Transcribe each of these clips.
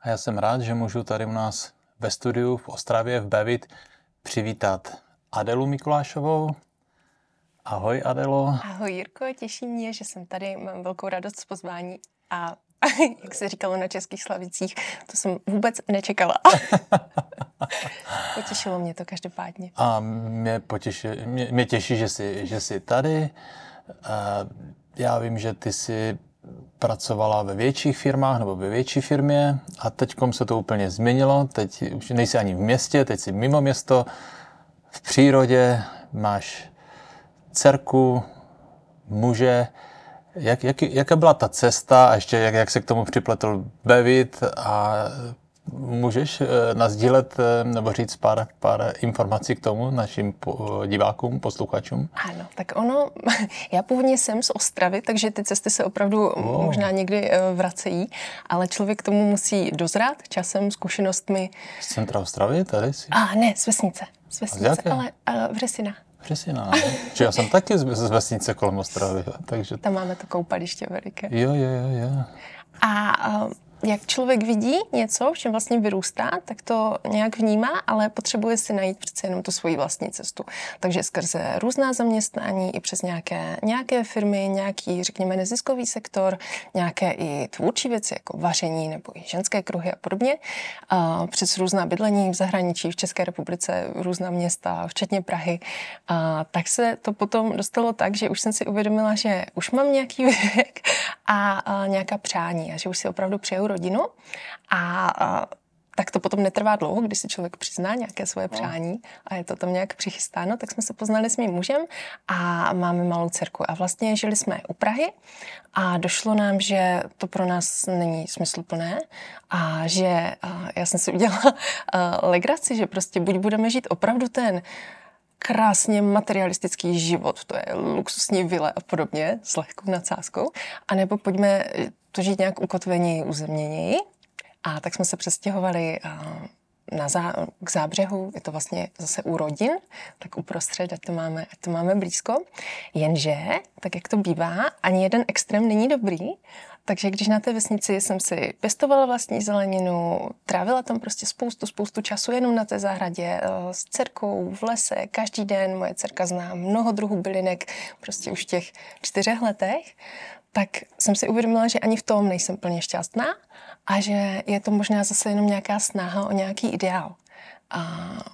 A já jsem rád, že můžu tady u nás ve studiu v Ostravě v Bevit přivítat Adelu Mikulášovou. Ahoj, Adelo. Ahoj, Jirko, těší mě, že jsem tady, mám velkou radost z pozvání a jak se říkalo na Českých Slavicích, to jsem vůbec nečekala. Potěšilo mě to každopádně. A mě těší, že jsi tady. Já vím, že ty jsi pracovala ve větších firmách nebo ve větší firmě a teďkom se to úplně změnilo. Teď už nejsi ani v městě, teď jsi mimo město, v přírodě, máš dcerku, muže. Jaká byla ta cesta a ještě jak se k tomu připletl Bevit a můžeš nasdílet nebo říct pár informací k tomu našim divákům, posluchačům? Ano, tak já původně jsem z Ostravy, takže ty cesty se opravdu možná někdy vracejí, ale člověk k tomu musí dozrát časem, zkušenostmi. Z centra Ostravy tady jsi? Ne, z vesnice, ale Vřesina. Vřesina, ne? Či já jsem taky z vesnice kolem Ostravy, takže... Tam máme to koupaliště veliké. Jo. A jak člověk vidí něco, v čem vlastně vyrůstá, tak to nějak vnímá, ale potřebuje si najít přece jenom tu svoji vlastní cestu. Takže skrze různá zaměstnání i přes nějaké firmy, nějaký, řekněme, neziskový sektor, nějaké i tvůrčí věci, jako vaření nebo i ženské kruhy a podobně. Přes různá bydlení v zahraničí, v České republice, různá města, včetně Prahy. Tak se to potom dostalo tak, že už jsem si uvědomila, že už mám nějaký věk a nějaká přání a že už si opravdu přeju rodinu a tak to potom netrvá dlouho, když si člověk přizná nějaké svoje přání a je to tam nějak přichystáno, tak jsme se poznali s mým mužem a máme malou dcerku. A vlastně žili jsme u Prahy a došlo nám, že to pro nás není smysluplné a že já jsem si udělala legraci, že prostě buď budeme žít opravdu ten krásně materialistický život, to je luxusní vile a podobně, s lehkou nadsázkou, anebo pojďme to žít nějak ukotveněji, uzemněněji. A tak jsme se přestěhovali k Zábřehu, je to vlastně zase u rodin, tak uprostřed, ať to máme blízko. Jenže, tak jak to bývá, ani jeden extrém není dobrý, takže když na té vesnici jsem si pěstovala vlastní zeleninu, trávila tam prostě spoustu času jenom na té zahradě s dcerkou v lese, každý den, moje dcerka zná mnoho druhů bylinek prostě už v těch 4 letech, tak jsem si uvědomila, že ani v tom nejsem plně šťastná a že je to možná zase jenom nějaká snaha o nějaký ideál. A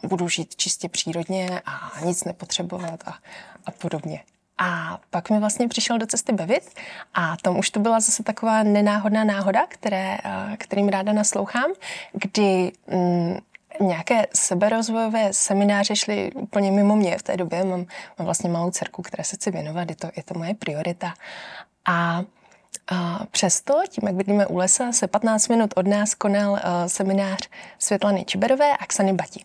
budu žít čistě přírodně a nic nepotřebovat a podobně. A pak mi vlastně přišel do cesty Bevit a tam už to byla zase taková nenáhodná náhoda, kterým ráda naslouchám, kdy nějaké seberozvojové semináře šly úplně mimo mě v té době. Mám vlastně malou dcerku, které se chci věnovat, je to moje priorita. A přesto, tím, jak bydlíme u lesa, se 15 minut od nás konal seminář Světlany Čiberové a Xany Bati.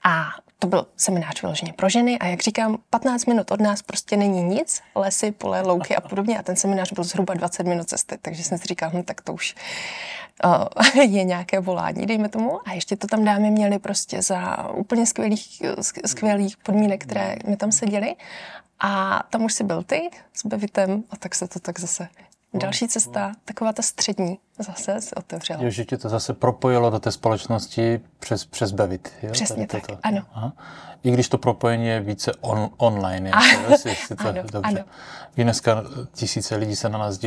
A to byl seminář vyloženě pro ženy a jak říkám, 15 minut od nás prostě není nic, lesy, pole, louky a podobně a ten seminář byl zhruba 20 minut cesty, takže jsem si říkala, tak to už je nějaké volání, dejme tomu. A ještě to tam dámy měly prostě za úplně skvělých podmínek, které mi tam seděly. A tam už si byl ty s Bevitem a tak se to tak zase další cesta, taková ta střední, zase se otevřela. Jo, že tě to zase propojilo do té společnosti přes Bevit. Jo? Přesně tak, ano. Aha. I když to propojení je více online. Ano. Dneska tisíce lidí se na nás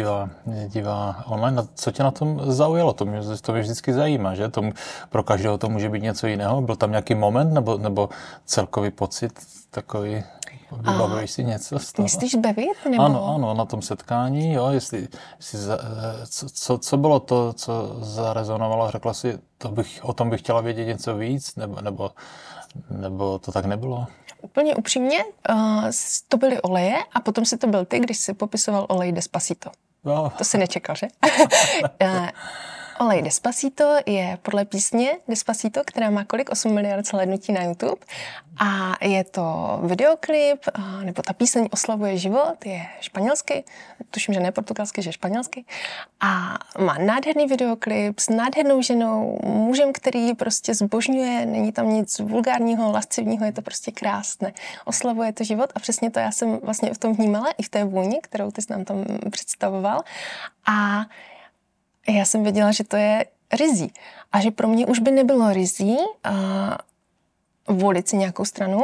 dívá online. A co tě na tom zaujalo? To mě vždycky zajímá, že? Pro každého to může být něco jiného. Byl tam nějaký moment nebo celkový pocit takový? Vybavuješ si něco z toho? Myslíš Bevit? Nebo? Ano, na tom setkání, jo, co bylo to, co zarezonovalo, řekla si, o tom bych chtěla vědět něco víc, nebo to tak nebylo? Úplně upřímně, to byly oleje a potom si to byl ty, když si popisoval olej Despacito. No. To si nečekal, že? Olej Despacito je podle písně Despacito, která má 8 miliard shlédnutí na YouTube. A je to videoklip, nebo ta píseň oslavuje život, je španělsky, tuším, že ne portugalsky, že španělsky. A má nádherný videoklip s nádhernou ženou, mužem, který prostě zbožňuje, není tam nic vulgárního, lascivního, je to prostě krásné. Oslavuje to život a přesně to já jsem vlastně v tom vnímala, i v té vůni, kterou ty jsi nám tam představoval. A já jsem věděla, že to je rizí. A že pro mě už by nebylo rizí volit si nějakou stranu,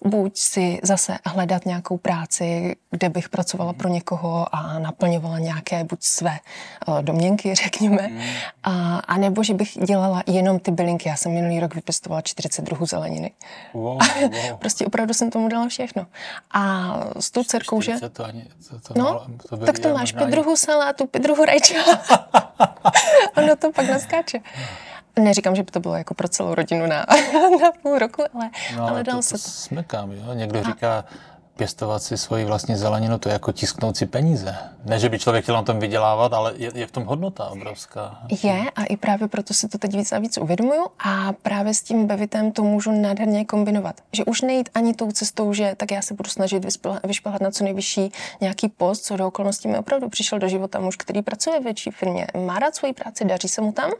buď si zase hledat nějakou práci, kde bych pracovala pro někoho a naplňovala nějaké buď své domněnky, řekněme, a nebo že bych dělala jenom ty bylinky. Já jsem minulý rok vypěstovala 40 druhů zeleniny. Wow. Prostě opravdu jsem tomu dala všechno. A s tou dcerkou, že... Tak to máš 5 druhů salátu, 5 druhů rajča. Ono to pak naskáče. Neříkám, že by to bylo jako pro celou rodinu na půl roku, ale dalo se to. Smekám, jo? Někdo říká, pěstovat si svoji vlastní zeleninu, to je jako tisknout si peníze. Ne, že by člověk chtěl na tom vydělávat, ale je v tom hodnota obrovská. Je a i právě proto si to teď víc a víc uvědomuju a právě s tím bevitem to můžu nádherně kombinovat. Že už nejít ani tou cestou, že tak já se budu snažit vyšplhat na co nejvyšší nějaký post, co do okolností mi opravdu přišel do života muž, který pracuje ve větší firmě, má rád svoji práci, daří se mu tam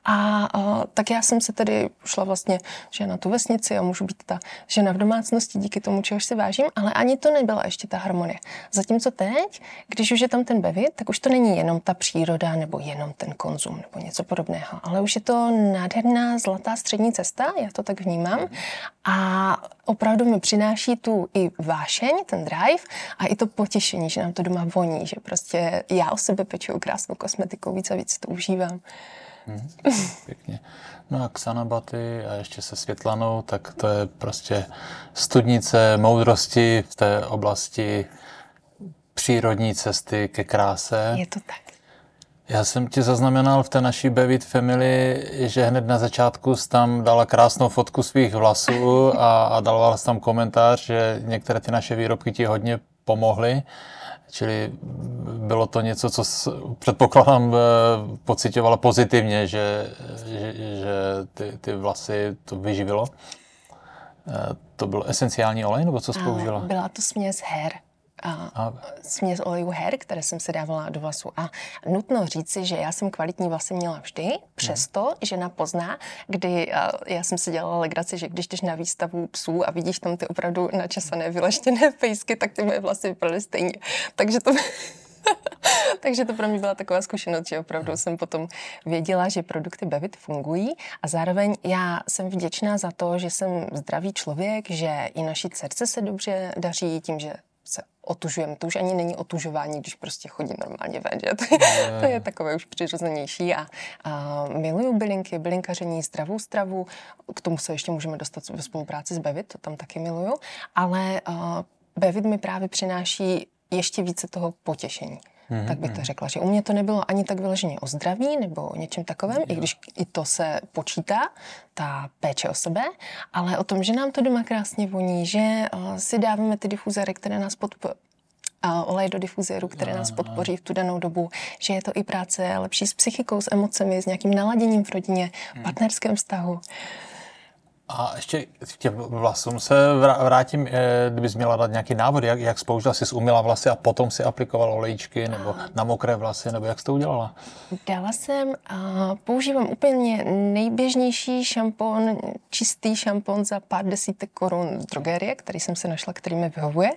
a tak já jsem se tedy šla vlastně, že na tu vesnici a můžu být ta žena v domácnosti díky tomu, čehož si vážím, ale ani to nebyla ještě ta harmonie. Zatímco teď, když už je tam ten bevit, tak už to není jenom ta příroda nebo jenom ten konzum nebo něco podobného, ale už je to nádherná zlatá střední cesta, já to tak vnímám a opravdu mi přináší tu i vášeň, ten drive a i to potěšení, že nám to doma voní, že prostě já o sebe pečuju krásnou kosmetikou, víc a víc to užívám. Pěkně. No a Xanabaty a ještě se Světlanou, tak to je prostě studnice moudrosti v té oblasti přírodní cesty ke kráse. Je to tak. Já jsem ti zaznamenal v té naší Bevit Family, že hned na začátku jsi tam dala krásnou fotku svých vlasů a dala jsi tam komentář, že některé ty naše výrobky ti hodně pomohly. Čili bylo to něco, co předpokládám pocitovala pozitivně, že ty vlasy to vyživilo. To byl esenciální olej, nebo co jsi použila? Byla to směs her. Směs olejů her, které jsem se dávala do vlasů. A nutno říci, že já jsem kvalitní vlasy měla vždy, přesto žena pozná, kdy já jsem si dělala legraci, že když jdeš na výstavu psů a vidíš tam ty opravdu načesané, vyleštěné fejsky, tak ty moje vlasy vypadaly stejně. Takže to pro mě byla taková zkušenost, že opravdu jsem potom věděla, že produkty Bevit fungují a zároveň já jsem vděčná za to, že jsem zdravý člověk, že i naší dcerce se dobře daří tím, že se otužujeme. To už ani není otužování, když prostě chodí normálně ven, že? To je takové už přirozenější a miluju bylinky, bylinkaření, zdravou stravu, k tomu se ještě můžeme dostat ve spolupráci s Bevit, to tam taky miluju, ale Bevit mi právě přináší ještě více toho potěšení. Tak bych to řekla, že u mě to nebylo ani tak vyloženě o zdraví nebo o něčem takovém, i když i to se počítá, ta péče o sebe, ale o tom, že nám to doma krásně voní, že si dáváme ty difuzéry, které nás olej do difuzéru, které nás podpoří v tu danou dobu, že je to i práce lepší s psychikou, s emocemi, s nějakým naladěním v rodině, v partnerském vztahu. A ještě k těm vlasům se vrátím, kdybys měla dát nějaký návod, jak jsi použila, jsi umyla vlasy a potom si aplikovala olejčky nebo na mokré vlasy, nebo jak jsi to udělala? Dala jsem, používám úplně nejběžnější šampon, čistý šampon za pár desítek korun z drogerie, který jsem se našla, který mi vyhovuje.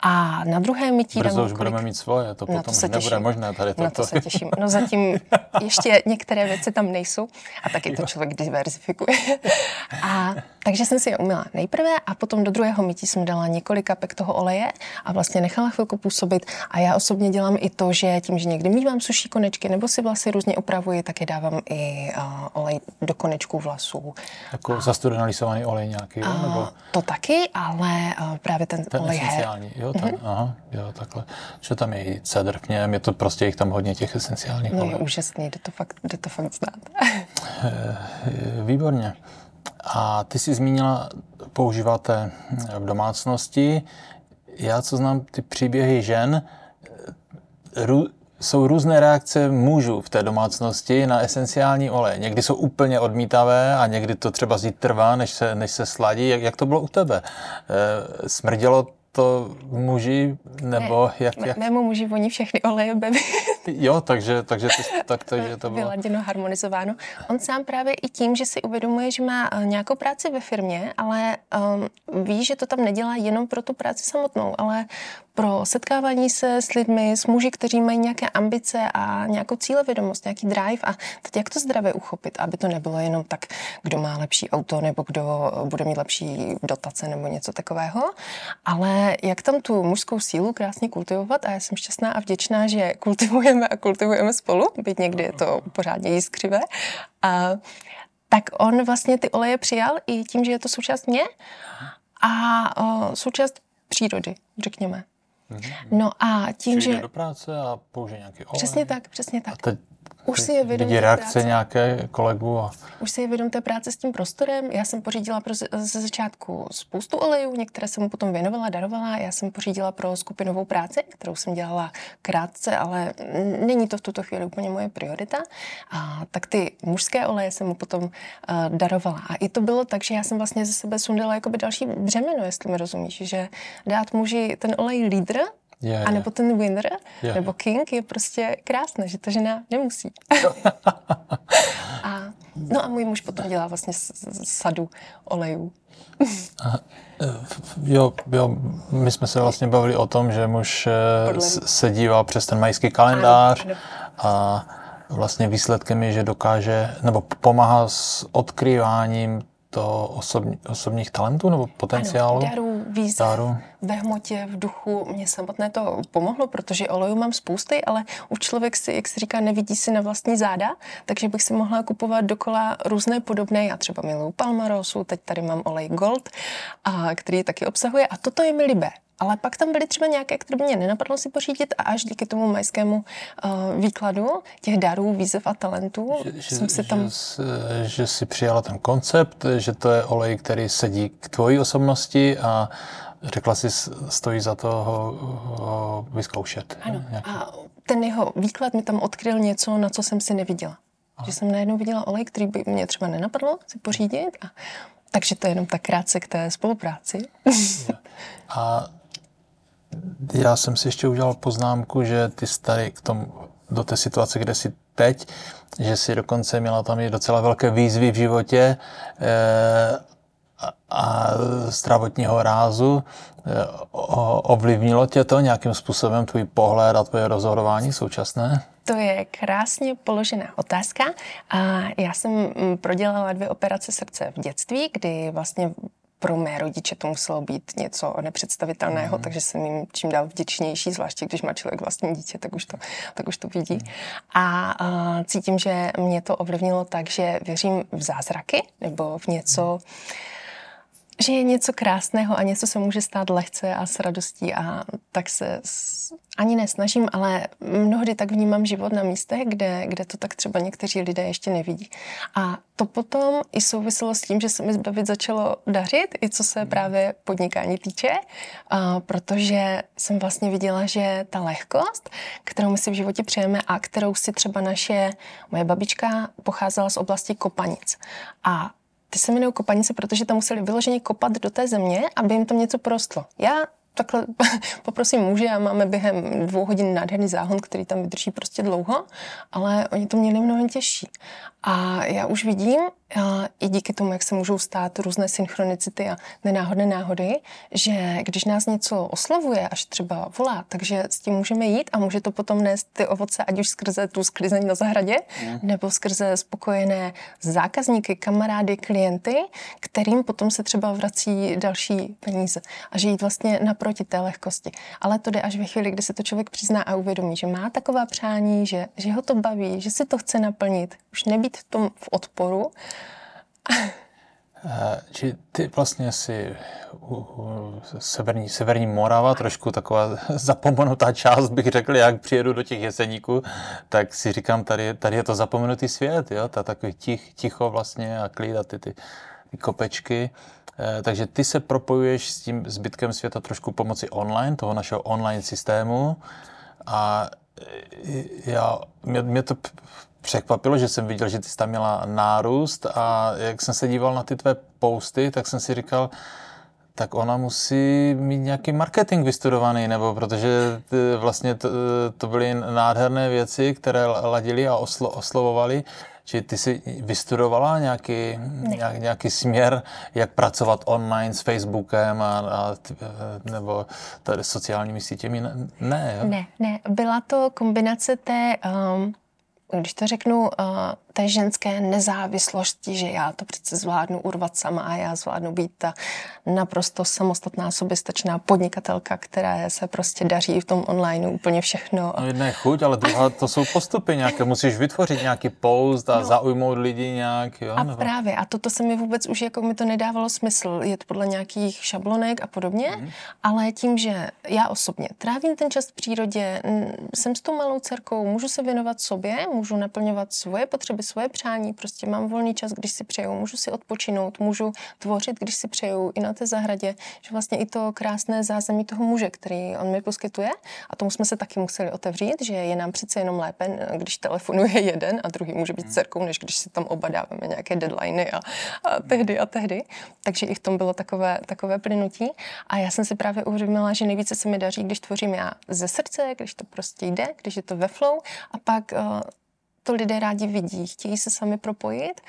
A na druhé mytí Brzo už budeme mít svoje, to potom už nebude možné tady to. Na to se těším. No zatím ještě některé věci tam nejsou a taky to člověk diverzifikuje. Takže jsem si je umyla nejprve a potom do druhého mytí jsem dala několik kapek toho oleje a vlastně nechala chvilku působit. A já osobně dělám i to, že tím, že někdy mívám suší konečky nebo si vlasy různě upravuji, tak je dávám i olej do konečků vlasů. Jako zastudený lisovaný olej nějaký, jo? Nebo... To taky, ale právě ten olej esenciální, jo, jo, takhle. Že tam je i cedr v něm, je to prostě jich tam hodně těch esenciálních olejů. No je úžasný, jde to fakt znát. Výborně. A ty jsi zmínila, používáte v domácnosti. Já, co znám ty příběhy žen, jsou různé reakce mužů v té domácnosti na esenciální olej. Někdy jsou úplně odmítavé a někdy to třeba trvá, než se sladí. Jak to bylo u tebe? Smrdělo to muži, nebo jak? Mému muži voní všechny oleje Bevit. Jo, takže to bylo... Vyladěno, harmonizováno. On sám právě i tím, že si uvědomuje, že má nějakou práci ve firmě, ale ví, že to tam nedělá jenom pro tu práci samotnou, ale pro setkávání se s lidmi, s muži, kteří mají nějaké ambice a nějakou cílevědomost, nějaký drive a teď jak to zdravě uchopit, aby to nebylo jenom tak, kdo má lepší auto nebo kdo bude mít lepší dotace nebo něco takového, ale jak tam tu mužskou sílu krásně kultivovat a já jsem šťastná a vděčná, že kultivujeme spolu, byť někdy je to pořádně jiskřivé. A tak on vlastně ty oleje přijal i tím, že je to součást mě a součást přírody, řekněme. No a tím, že... že... do práce a použije nějaký olej. Přesně tak. A teď už si je vědom vidí reakce nějaké kolegů. A... Už si je vědom té práce s tím prostorem. Já jsem pořídila ze začátku spoustu olejů, některé jsem mu potom věnovala, darovala. Já jsem pořídila pro skupinovou práci, kterou jsem dělala krátce, ale není to v tuto chvíli úplně moje priorita. A tak ty mužské oleje jsem mu potom darovala. A i to bylo tak, že já jsem vlastně ze sebe sundala jakoby další břemeno, jestli mi rozumíš, že dát muži ten olej lídr, a nebo ten winner, nebo king je prostě krásné, že ta žena nemusí. No a můj muž potom dělá vlastně sadu olejů. Jo, my jsme se vlastně bavili o tom, že muž se díval přes ten majský kalendář ano. A vlastně výsledkem je, že dokáže, nebo pomáhá s odkrýváním toho osobních talentů nebo potenciálu? Ano, darů, výzev, ve hmotě, v duchu. Mně samotné to pomohlo, protože olejů mám spousty, ale už člověk si, jak se říká, nevidí si na vlastní záda, takže bych si mohla kupovat dokola různé podobné. Já třeba miluju Palmarosu, teď tady mám olej Gold, který taky obsahuje a toto je mi líbé. Ale pak tam byly třeba nějaké, které by mě nenapadlo si pořídit a až díky tomu majskému výkladu těch darů, výzev a talentů jsem si tam... Že si přijala ten koncept, že to je olej, který sedí k tvojí osobnosti a řekla si, stojí za to ho vyzkoušet. Ano. A ten jeho výklad mi tam odkryl něco, na co jsem si neviděla. Že jsem najednou viděla olej, který by mě třeba nenapadlo si pořídit. Takže to je jenom tak krátce k té spolupráci. A já jsem si ještě udělal poznámku, že ty jsi tady do té situace, kde jsi teď, že jsi dokonce měla tam i docela velké výzvy v životě a zdravotního rázu. Ovlivnilo tě to nějakým způsobem, tvůj pohled a tvoje rozhodování současné? To je krásně položená otázka. A já jsem prodělala 2 operace srdce v dětství, kdy vlastně pro mé rodiče to muselo být něco nepředstavitelného, takže jsem jim čím dál vděčnější, zvláště když má člověk vlastní dítě, tak už to vidí. A cítím, že mě to ovlivnilo tak, že věřím v zázraky nebo v něco, že je něco krásného a něco se může stát lehce a s radostí a tak se ani nesnažím, ale mnohdy tak vnímám život na místech, kde to tak třeba někteří lidé ještě nevidí. A to potom i souviselo s tím, že se mi David začalo dařit, i co se právě podnikání týče, protože jsem vlastně viděla, že ta lehkost, kterou my si v životě přejeme a kterou si třeba moje babička pocházela z oblasti Kopanic. A ty se jmenují kopanice, protože tam museli vyloženě kopat do té země, aby jim tam něco porostlo. Já takhle poprosím muže a máme během 2 hodin nádherný záhon, který tam vydrží prostě dlouho, ale oni to měli mnohem těžší. A já už vidím, i díky tomu, jak se můžou stát různé synchronicity a nenáhodné náhody, že když nás něco oslovuje, až třeba volá, takže s tím můžeme jít a může to potom nést ty ovoce, ať už skrze tu sklizeň na zahradě, nebo skrze spokojené zákazníky, kamarády, klienty, kterým potom se třeba vrací další peníze. A že jít vlastně naproti té lehkosti. Ale to jde až ve chvíli, kdy se to člověk přizná a uvědomí, že má taková přání, že ho to baví, že si to chce naplnit, už nebýt v tom v odporu. Či ty vlastně si severní Morava, trošku taková zapomenutá část, bych řekl, jak přijedu do těch Jeseníků, tak si říkám, tady je to zapomenutý svět, jo? Takový ticho vlastně a klid a ty kopečky. Takže ty se propojuješ s tím zbytkem světa trošku pomocí online, toho našeho online systému a mě to překvapilo, že jsem viděl, že ty jsi tam měla nárůst a jak jsem se díval na ty tvé posty, tak jsem si říkal, tak ona musí mít nějaký marketing vystudovaný, nebo protože vlastně to byly nádherné věci, které ladily a oslovovaly. Či ty jsi vystudovala nějaký směr, jak pracovat online s Facebookem nebo tady sociálními sítěmi? Ne, jo? Ne. Byla to kombinace té, když to řeknu, té ženské nezávislosti, že já to přece zvládnu urvat sama a já zvládnu být ta naprosto samostatná, soběstačná podnikatelka, která se prostě daří v tom online úplně všechno. No jedna je chuť, ale druhá to jsou postupy nějaké. Musíš vytvořit nějaký post a zaujmout lidi nějak. Jo? A právě. A toto se mi vůbec už jako mi to nedávalo smysl jet podle nějakých šablonek a podobně, ale tím, že já osobně trávím ten čas v přírodě, jsem s tou malou dcerkou, můžu se věnovat sobě, můžu naplňovat svoje potřeby, svoje přání, prostě mám volný čas, když si přeju, můžu si odpočinout, můžu tvořit, když si přeju, i na té zahradě, že vlastně i to krásné zázemí toho muže, který on mi poskytuje, a tomu jsme se taky museli otevřít, že je nám přece jenom lépe, když telefonuje jeden a druhý může být dcerkou, než když si tam oba dáváme nějaké deadliny a tehdy. Takže i v tom bylo takové plynutí. A já jsem si právě uvědomila, že nejvíce se mi daří, když tvořím já ze srdce, když to prostě jde, když je to ve flow, a pak to lidé rádi vidí, chtějí se sami propojit,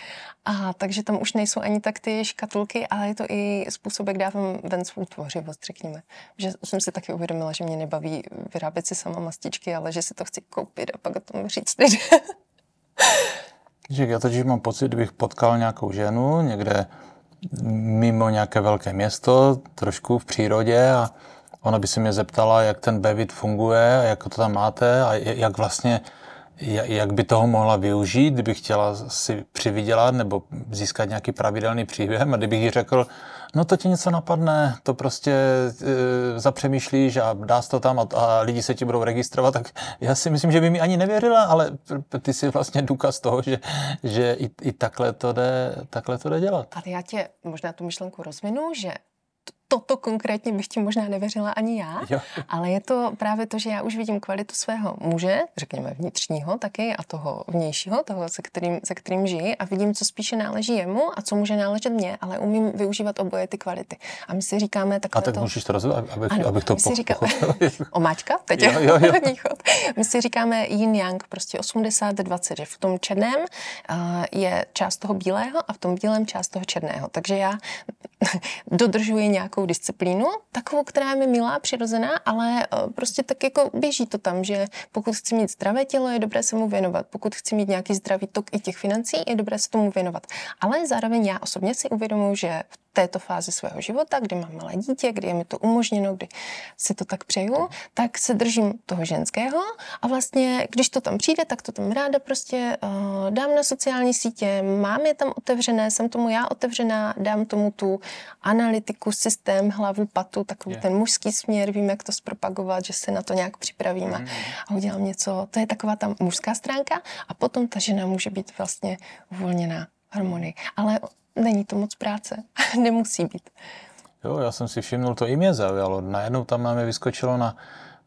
a takže tam už nejsou ani tak ty škatulky, ale je to i způsob, jak dávám ven svou tvořivost, řekněme. Že jsem si taky uvědomila, že mě nebaví vyrábět si sama mastičky, ale že si to chci koupit a pak o tom říct lidem. Já totiž mám pocit, kdybych potkal nějakou ženu někde mimo nějaké velké město, trošku v přírodě, a ona by se mě zeptala, jak ten Bevit funguje a jak to tam máte a jak vlastně jak by toho mohla využít, kdyby chtěla si přivydělat nebo získat nějaký pravidelný příjem, a kdybych jí řekl, no to ti něco napadne, to prostě zapřemýšlíš a dáš to tam a lidi se ti budou registrovat, tak já si myslím, že by mi ani nevěřila, ale ty jsi vlastně důkaz toho, že i takhle to jde dělat. Ale já tě možná tu myšlenku rozvinu, že toto konkrétně bych ti možná nevěřila ani já, ale je to právě to, že já už vidím kvalitu svého muže, řekněme vnitřního taky, a toho vnějšího, toho, se kterým žiji, a vidím, co spíše náleží jemu a co může náležet mně, ale umím využívat oboje ty kvality. A my si říkáme takhle. A tak můžeš to rozvědět, abych to pochopil. Omáčka, teď je hodný chod. My si říkáme yin-yang, prostě 80-20, že v tom černém je část toho bílého a v tom bílém část toho černého. Takže já dodržuji nějakou disciplínu, takovou, která je mi milá, přirozená, ale prostě tak jako běží to tam, že pokud chci mít zdravé tělo, je dobré se mu věnovat. Pokud chci mít nějaký zdravý tok i těch financí, je dobré se tomu věnovat. Ale zároveň já osobně si uvědomuji, že v této fázi svého života, kdy mám malé dítě, kdy je mi to umožněno, kdy si to tak přeju, tak se držím toho ženského a vlastně, když to tam přijde, tak to tam ráda prostě dám na sociální sítě, mám je tam otevřené, jsem tomu já otevřená, dám tomu tu analytiku, systém, hlavu, patu, takový ten mužský směr, vím, jak to zpropagovat, že se na to nějak připravím a udělám něco. To je taková ta mužská stránka, a potom ta žena může být vlastně uvolněná harmonii. Ale není to moc práce. Nemusí být. Jo, já jsem si všimnul, to i mě zaujalo. Najednou tam máme vyskočilo na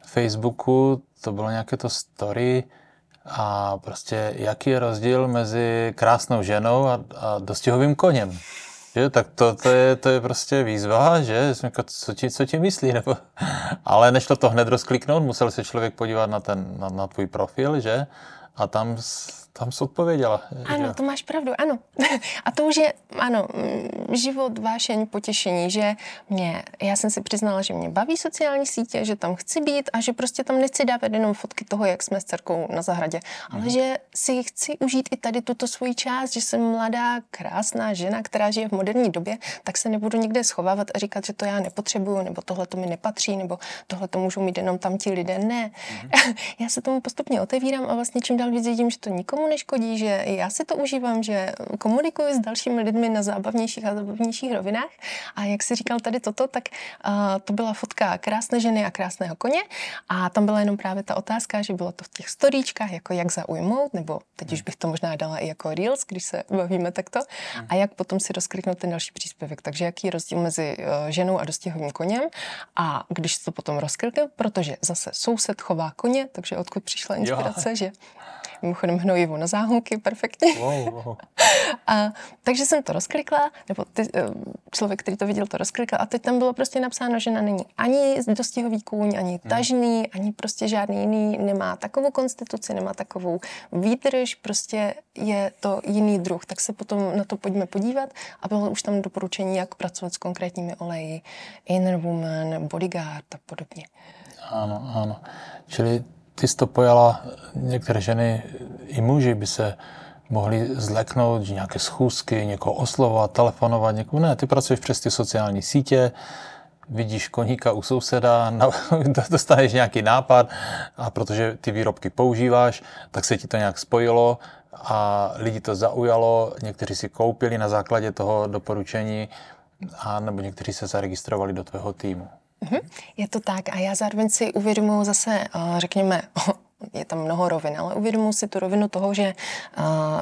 Facebooku, to bylo nějaké to story, a prostě jaký je rozdíl mezi krásnou ženou a dostihovým koněm. Že? Tak to je prostě výzva, že? Co ti myslí? Nebo... Ale než to hned rozkliknout, musel se člověk podívat na tvůj profil, že? A tam jsi odpověděla. Ano, že? to máš pravdu, ano. A to už je, ano, život, vášeň, potěšení, že já jsem si přiznala, že mě baví sociální sítě, že tam chci být a že prostě tam nechci dávat jenom fotky toho, jak jsme s dcerkou na zahradě, ale že si chci užít i tady tuto svoji část, že jsem mladá, krásná žena, která žije v moderní době, tak se nebudu nikde schovávat a říkat, že to já nepotřebuju, nebo tohle to mi nepatří, nebo tohle to můžou mít jenom tam ti lidé. Ne. Já se tomu postupně otevírám a vlastně čím dál víc vidím, že to nikomu neškodí, že já si to užívám, že komunikuji s dalšími lidmi na zábavnějších a zábavnějších rovinách. A jak jsi říkal tady toto, tak to byla fotka krásné ženy a krásného koně, a tam byla jenom právě ta otázka, že bylo to v těch storíčkách, jako jak zaujmout, nebo teď už bych to možná dala i jako reels, když se bavíme takto, a jak potom si rozkliknout ten další příspěvek. Takže jaký je rozdíl mezi ženou a dostihovým koněm, a když to potom rozkliknu, protože zase soused chová koně, takže odkud přišla inspirace, že Mimochodem hnojivo na záhonky, perfektně. Wow. Takže jsem to rozklikla, nebo člověk, který to viděl, to rozklikl a teď tam bylo prostě napsáno, že není ani dostihový kůň, ani tažný, ani prostě žádný jiný, nemá takovou konstituci, nemá takovou výdrž, prostě je to jiný druh. Tak se potom na to pojďme podívat a bylo už tam doporučení, jak pracovat s konkrétními oleji, Inner Woman, Bodyguard a podobně. Ano. Čili ty jsi to pojala, některé ženy i muži by se mohli zleknout, že nějaké schůzky, někoho oslovovat, telefonovat, někoho. Ne, ty pracuješ přes ty sociální sítě, vidíš koníka u souseda, dostaneš nějaký nápad a protože ty výrobky používáš, tak se ti to nějak spojilo a lidi to zaujalo, někteří si koupili na základě toho doporučení a nebo někteří se zaregistrovali do tvého týmu. Je to tak a já zároveň si uvědomuji zase, řekněme, je tam mnoho rovin, ale uvědomuji si tu rovinu toho, že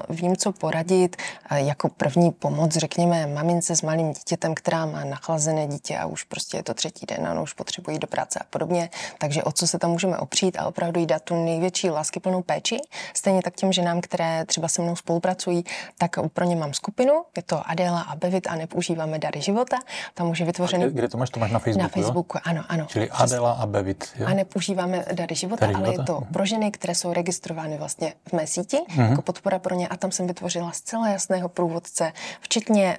vím, co poradit jako první pomoc, řekněme, mamince s malým dítětem, která má nachlazené dítě a už prostě je to 3. den a ono už potřebuje jít do práce a podobně. Takže o co se tam můžeme opřít a opravdu jí dát tu největší láskyplnou péči. Stejně tak těm ženám, které třeba se mnou spolupracují, tak pro ně mám skupinu, je to Adéla a Bevit a nepoužíváme Dary života. Tam už je vytvořený. Kde to máš? To máš na Facebooku, Na Facebooku, jo? Ano. Čili Adéla a Bevit, jo? A nepoužíváme Dary života, ale je to pro ženy, které jsou registrovány vlastně v mé síti, jako podpora pro ně a tam jsem vytvořila zcela jasného průvodce, včetně,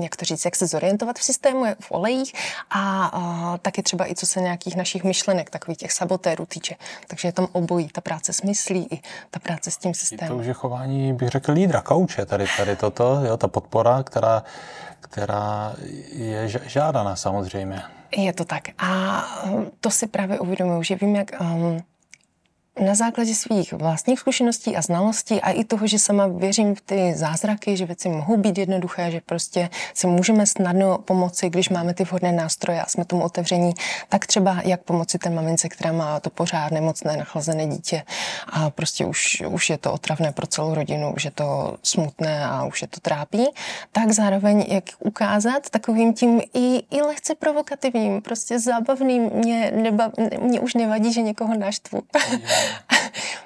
jak to říct, jak se zorientovat v systému, v olejích a taky třeba i co se nějakých našich myšlenek, takových těch sabotérů týče. Takže je tam obojí, ta práce s myslí i ta práce s tím systémem. To už je chování, bych řekl, lídra, kouče, tady toto, jo, ta podpora, která je žádaná samozřejmě. Je to tak. A to si právě uvědomuji, že vím, jak na základě svých vlastních zkušeností a znalostí a i toho, že sama věřím v ty zázraky, že věci mohou být jednoduché, že prostě si můžeme snadno pomoci, když máme ty vhodné nástroje a jsme tomu otevření, tak třeba jak pomoci té mamince, která má to pořád nemocné, nachlazené dítě a prostě už je to otravné pro celou rodinu, už je to smutné a už je to trápí, tak zároveň jak ukázat takovým tím i lehce provokativním, prostě zábavným, mě už nevadí, že někoho naštvu.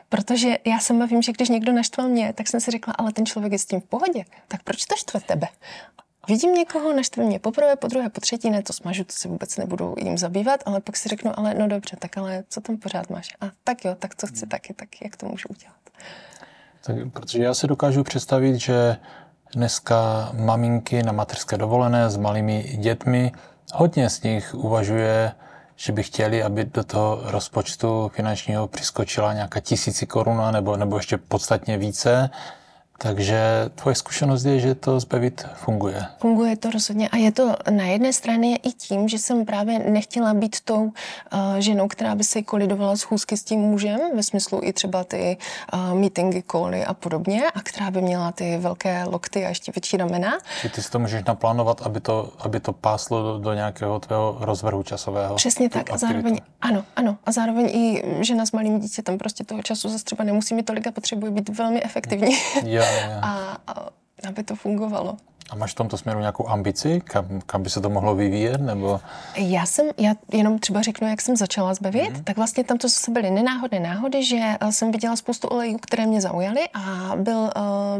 Protože já sama vím, že když někdo naštval mě, tak jsem si řekla, ale ten člověk je s tím v pohodě, tak proč to štve tebe? Vidím někoho, naštve mě poprvé, podruhé, potřetí, ne, to smažu, to se vůbec nebudu jim zabývat, ale pak si řeknu, ale no dobře, tak ale co tam pořád máš? A tak jo, tak co chci taky, tak jak to můžu udělat? Tak, protože já si dokážu představit, že dneska maminky na mateřské dovolené s malými dětmi, hodně z nich uvažuje, že by chtěli, aby do toho rozpočtu finančního přiskočila nějaká 1000 korun nebo ještě podstatně více. Takže tvoje zkušenost je, že to z Bevit funguje. Funguje to rozhodně a je to na jedné straně i tím, že jsem právě nechtěla být tou ženou, která by se kolidovala schůzky s tím mužem, ve smyslu i třeba ty meetingy, cally a podobně, a která by měla ty velké lokty a ještě větší ramena. Či ty si to můžeš naplánovat, aby to páslo do nějakého tvého rozvrhu časového. Přesně tak. A zároveň, ano. A zároveň i žena s malým dítětem prostě toho času zase třeba nemusí mít tolik a potřebuje být velmi efektivní. A aby to fungovalo. A máš v tomto směru nějakou ambici, kam by se to mohlo vyvíjet, nebo? Já jenom třeba řeknu, jak jsem začala s Bevit, tak vlastně tam to zase byly nenáhodné náhody, že jsem viděla spoustu olejů, které mě zaujaly a byl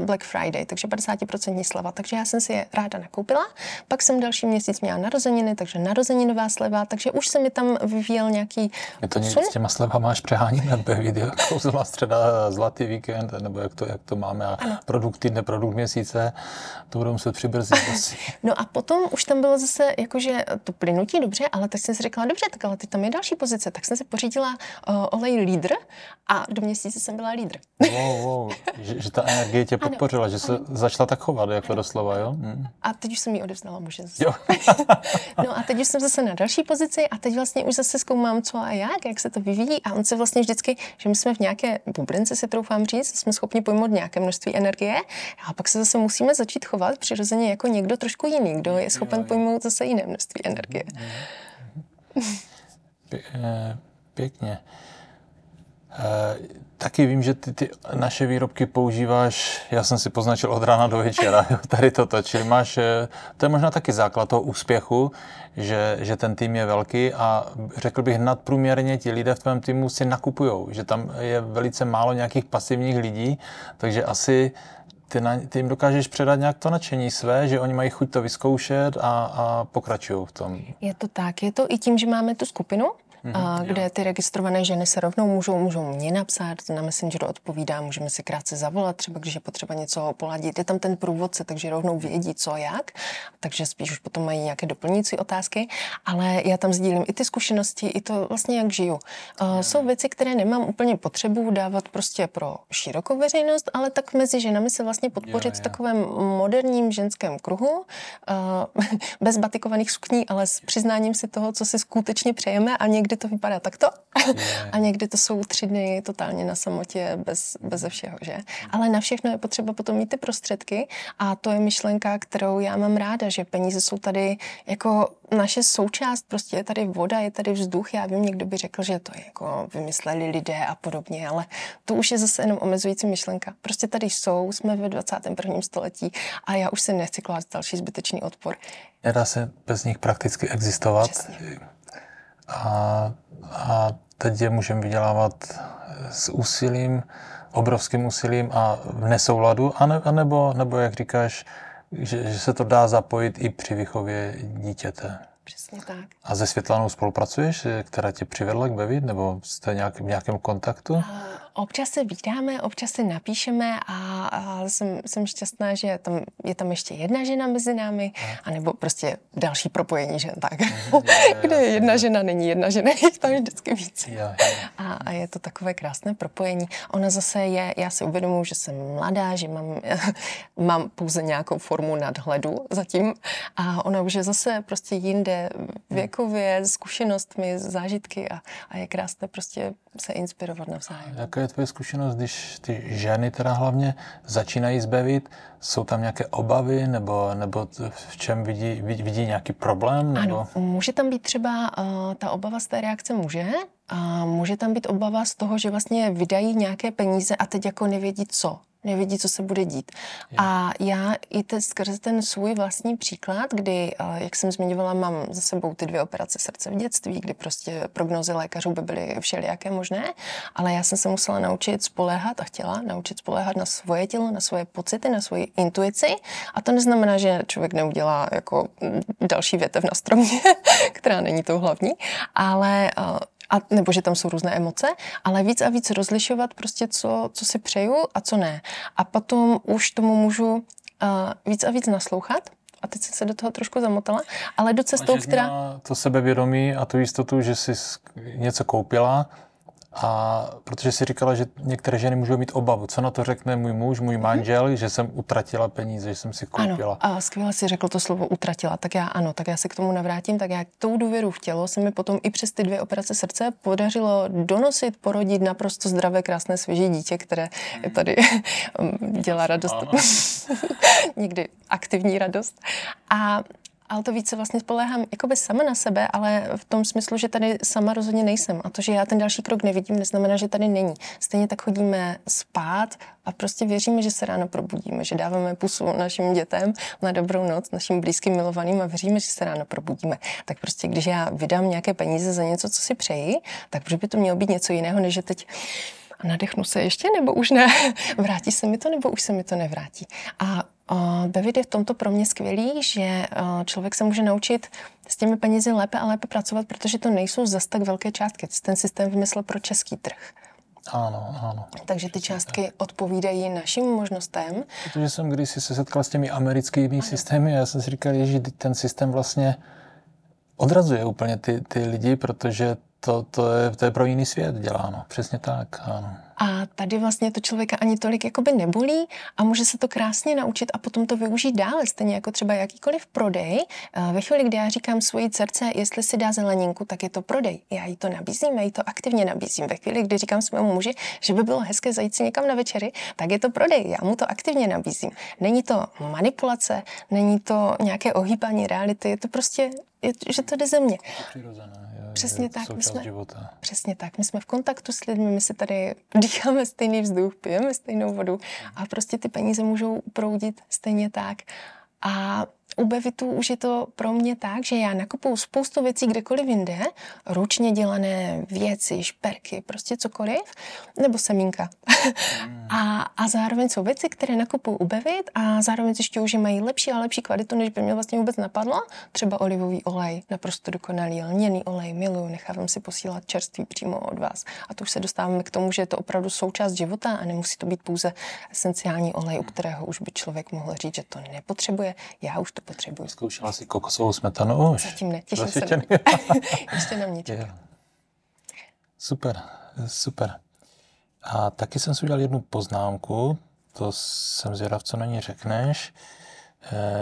Black Friday, takže 50% sleva, takže já jsem si je ráda nakoupila. Pak jsem další měsíc měla narozeniny, takže narozeninová sleva, takže už se mi tam vyvíjel nějaký posun. S těma slevama máš přeháníme Bevit, kouzla středa, zlatý víkend, nebo jak to máme a produkt týdne, produkt měsíce, to budou muset přibrzdit. No a potom už tam bylo zase jakože to plynutí, dobře, ale tak jsem si řekla, dobře, tak ale teď tam je další pozice, tak jsem si pořídila olej lídr a do měsíce jsem byla lídr. Wow, že ta energie tě podpořila, že se začala tak chovat, jako doslova, jo? A teď už jsem ji odevzdala muže zase. Jo. No a teď už jsem zase na další pozici a teď vlastně už zase zkoumám co a jak se to vyvíjí a on se vlastně vždycky, že my jsme v nějaké bublince, se troufám říct, jsme schopni pojmout nějaké množství energie a pak se zase musíme začít chovat přirozeně jako někdo trošku jiný, kdo je schopen pojmout zase jiné množství energie. Pěkně. Taky vím, že ty naše výrobky používáš, já jsem si poznačil od rána do večera, jo, tady toto, čili máš, to je možná taky základ toho úspěchu, že ten tým je velký a řekl bych nadprůměrně ti lidé v tvém týmu si nakupujou, že tam je velice málo nějakých pasivních lidí, takže asi ty jim dokážeš předat nějak to nadšení své, že oni mají chuť to vyzkoušet a pokračují v tom. Je to tak, je to i tím, že máme tu skupinu, kde ty registrované ženy se rovnou můžou mě napsat, na Messengeru odpovídá, můžeme si krátce zavolat, třeba když je potřeba něco poladit. Je tam ten průvodce, takže rovnou vědí, co a jak, takže spíš už potom mají nějaké doplňující otázky, ale já tam sdílím i ty zkušenosti, i to vlastně, jak žiju. Jsou věci, které nemám úplně potřebu dávat prostě pro širokou veřejnost, ale tak mezi ženami se vlastně podpořit v takovém moderním ženském kruhu, bez batikovaných sukní, ale s přiznáním si toho, co si skutečně přejeme a někdy to vypadá takto a někdy to jsou 3 dny totálně na samotě beze všeho, že? Ale na všechno je potřeba potom mít ty prostředky a to je myšlenka, kterou já mám ráda, že peníze jsou tady jako naše součást, prostě je tady voda, je tady vzduch, já vím, někdo by řekl, že to je jako vymysleli lidé a podobně, ale to už je zase jenom omezující myšlenka. Prostě tady jsou, jsme ve 21. století a já už se nechci klást další zbytečný odpor. Nedá se bez nich prakticky existovat. Přesně. A teď je můžeme vydělávat s úsilím, obrovským úsilím a v nesouladu, nebo jak říkáš, že se to dá zapojit i při výchově dítěte. Přesně tak. A se Světlanou spolupracuješ, která tě přivedla k Bevit, nebo jste v nějakém kontaktu? Občas se vídáme, občas se napíšeme a jsem šťastná, že je tam ještě jedna žena mezi námi, anebo prostě další propojení žen, tak. Kde je jedna žena, není jedna žena, je tam vždycky víc. A je to takové krásné propojení. Ona zase je, já si uvědomuji, že jsem mladá, že mám pouze nějakou formu nadhledu zatím a ona už je zase prostě jinde věkově, zkušenostmi, zážitky a je krásné prostě se inspirovat navzájem. Jaká je tvoje zkušenost, když ty ženy teda hlavně začínají zbavit? Jsou tam nějaké obavy nebo v čem vidí nějaký problém? Nebo? Ano, může tam být třeba ta obava z té reakce muže a může tam být obava z toho, že vlastně vydají nějaké peníze a teď jako nevědí co se bude dít. A já i skrze ten svůj vlastní příklad, kdy, jak jsem zmiňovala, mám za sebou ty 2 operace srdce v dětství, kdy prostě prognózy lékařů by byly všelijaké možné, ale já jsem se musela naučit spoléhat a chtěla naučit spoléhat na svoje tělo, na svoje pocity, na svoji intuici. A to neznamená, že člověk neudělá jako další větev na stromě, která není tou hlavní, ale nebo že tam jsou různé emoce, ale víc a víc rozlišovat prostě, co si přeju a co ne. A potom už tomu můžu víc a víc naslouchat. A teď jsem se do toho trošku zamotala, ale jdu cestou, která... To sebevědomí a tu jistotu, že jsi něco koupila, a protože jsi říkala, že některé ženy můžou mít obavu. Co na to řekne můj muž, můj manžel, že jsem utratila peníze, že jsem si koupila. Ano, a skvěle si řekl to slovo utratila. Tak já se k tomu navrátím, tak já tou důvěru v tělo se mi potom i přes ty 2 operace srdce podařilo donosit, porodit naprosto zdravé, krásné, svěží dítě, které tady dělá radost. Někdy aktivní radost. Ale to více vlastně spoléhám jakoby sama na sebe, ale v tom smyslu, že tady sama rozhodně nejsem. A to, že já ten další krok nevidím, neznamená, že tady není. Stejně tak chodíme spát a prostě věříme, že se ráno probudíme, že dáváme pusu našim dětem na dobrou noc, našim blízkým milovaným a věříme, že se ráno probudíme. Tak prostě, když já vydám nějaké peníze za něco, co si přeji, tak už by to mělo být něco jiného, než že teď nadechnu se ještě, nebo už ne, vrátí se mi to, nebo už se mi to nevrátí. A Bevit je v tomto pro mě skvělý, že člověk se může naučit s těmi penězi lépe a lépe pracovat, protože to nejsou zas tak velké částky. Ten systém vymyslel pro český trh. Ano. Takže ty částky odpovídají našim možnostem. Protože jsem kdysi se setkal s těmi americkými systémy a já jsem si říkal, že ten systém vlastně odrazuje úplně ty lidi, protože to je pro jiný svět děláno. Přesně tak, ano. A tady vlastně to člověka ani tolik jakoby nebolí a může se to krásně naučit a potom to využít dále, stejně jako třeba jakýkoliv prodej. Ve chvíli, kdy já říkám svojí dcerce, jestli si dá zeleninku, tak je to prodej. Já jí to nabízím, já jí to aktivně nabízím. Ve chvíli, kdy říkám svému muži, že by bylo hezké zajít si někam na večeři, tak je to prodej. Já mu to aktivně nabízím. Není to manipulace, není to nějaké ohýbání reality, je to prostě, že to jde ze mě. Přirozené, jo. Přesně tak. Součást života. Přesně tak. My jsme v kontaktu s lidmi, my si tady dýcháme stejný vzduch, pijeme stejnou vodu a prostě ty peníze můžou proudit stejně tak. A u Bevitu už je to pro mě tak, že já nakupuju spoustu věcí kdekoliv jinde, ručně dělané věci, šperky, prostě cokoliv, nebo semínka. A zároveň jsou věci, které nakupuju u Bevit a zároveň zjišťuju, že mají lepší a lepší kvalitu, než by mě vlastně vůbec napadlo. Třeba olivový olej, naprosto dokonalý, lněný olej, miluju, nechávám si posílat čerstvý přímo od vás. A to už se dostáváme k tomu, že je to opravdu součást života a nemusí to být pouze esenciální olej, u kterého už by člověk mohl říct, že to nepotřebuje. Já už to potřebuji. Zkoušela jsi kokosovou smetanu už? Zatím ne, těším se. Ještě na mě čeká. Super, super. A taky jsem si udělal jednu poznámku, to jsem zvědav, co na ní řekneš,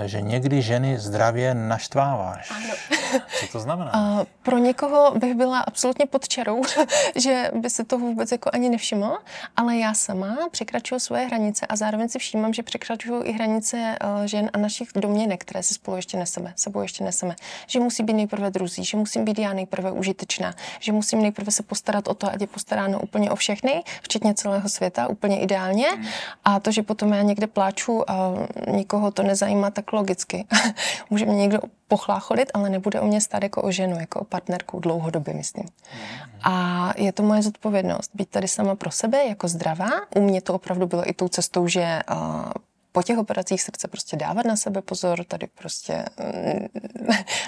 že někdy ženy zdravě naštváváš. Ano. Co to znamená? Pro někoho bych byla absolutně pod čarou, že by se toho vůbec jako ani nevšiml, ale já sama překračuju svoje hranice a zároveň si všímám, že překračuju i hranice žen a našich domněnek, které si sebou ještě neseme. Že musí být nejprve druzí, že musím být já nejprve užitečná, že musím nejprve se postarat o to, ať je postaráno úplně o všechny, včetně celého světa, úplně ideálně. A to, že potom já někde pláču a nikoho to nezajímá, tak logicky. Může mě někdo pochlácholit, ale nebude o mě stát jako o ženu, jako o partnerku dlouhodobě, myslím. A je to moje zodpovědnost být tady sama pro sebe, jako zdravá. U mě to opravdu bylo i tou cestou, že po těch operacích srdce prostě dávat na sebe pozor, tady prostě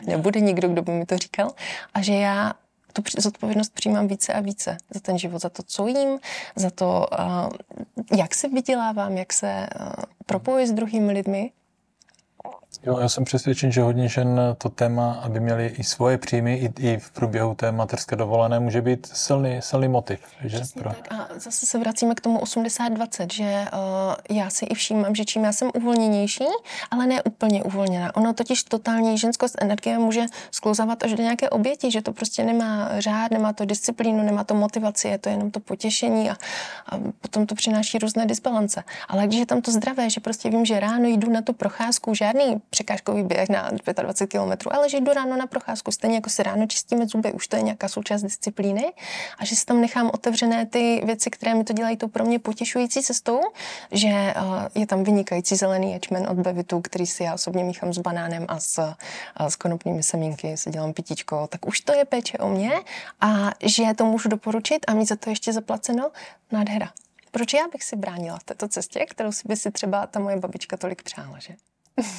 nebude nikdo, kdo by mi to říkal. A že já tu zodpovědnost přijímám více a více za ten život, za to, co jím, za to, jak se vydělávám, jak se propojuji s druhými lidmi. Jo, já jsem přesvědčen, že hodně žen to téma, aby měli i svoje příjmy, i v průběhu té mateřské dovolené, může být silný motiv. Že? Tak. A zase se vracíme k tomu 80-20, že já si i všímám, že čím já jsem uvolněnější, ale ne úplně uvolněná. Ono totiž totální ženskost energie může sklouzávat až do nějaké oběti, že to prostě nemá řád, nemá to disciplínu, nemá to motivaci, je to jenom to potěšení a potom to přináší různé disbalance. Ale když je tam to zdravé, že prostě vím, že ráno jdu na tu procházku, žádný překážkový běh na 25 kilometrů, ale že jdu ráno na procházku, stejně jako si ráno čistíme zuby, už to je nějaká součást disciplíny a že si tam nechám otevřené ty věci, které mi to dělají tou pro mě potěšující cestou, že je tam vynikající zelený ječmen od Bevitu, který si já osobně míchám s banánem a s konopnými semínky, si dělám pitíčko, tak už to je péče o mě a že to můžu doporučit a mít za to ještě zaplaceno, nádhera. Proč já bych si bránila v této cestě, kterou by si třeba ta moje babička tolik přála, že?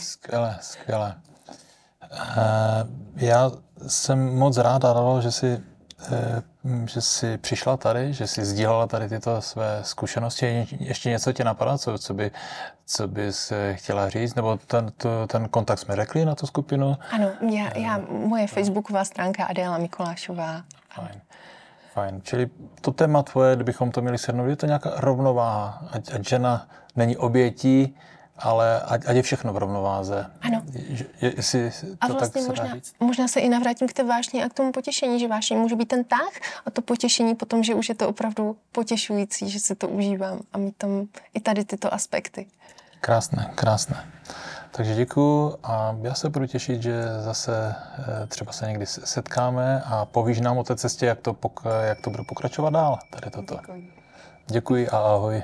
Skvěle. Já jsem moc rád, Adalo, že jsi přišla tady, že jsi sdílela tady tyto své zkušenosti. Ještě něco tě napadá, co bys chtěla říct? Nebo ten kontakt jsme řekli na tu skupinu? Ano, moje facebooková stránka Adéla Mikolášová. Fajn. Čili to téma tvoje, kdybychom to měli shrnout, je to nějaká rovnováha. Ať žena není obětí, ale ať je všechno v rovnováze. Ano. Jestli a to vlastně tak se dá říct? Možná se i navrátím k té vášni a k tomu potěšení, že vášně může být ten tah a to potěšení potom, že už je to opravdu potěšující, že si to užívám a mít tam i tady tyto aspekty. Krásné. Takže děkuju a já se budu těšit, že zase třeba se někdy setkáme a povíš nám o té cestě, jak to bude pokračovat dál. Tady toto. Děkuji a ahoj.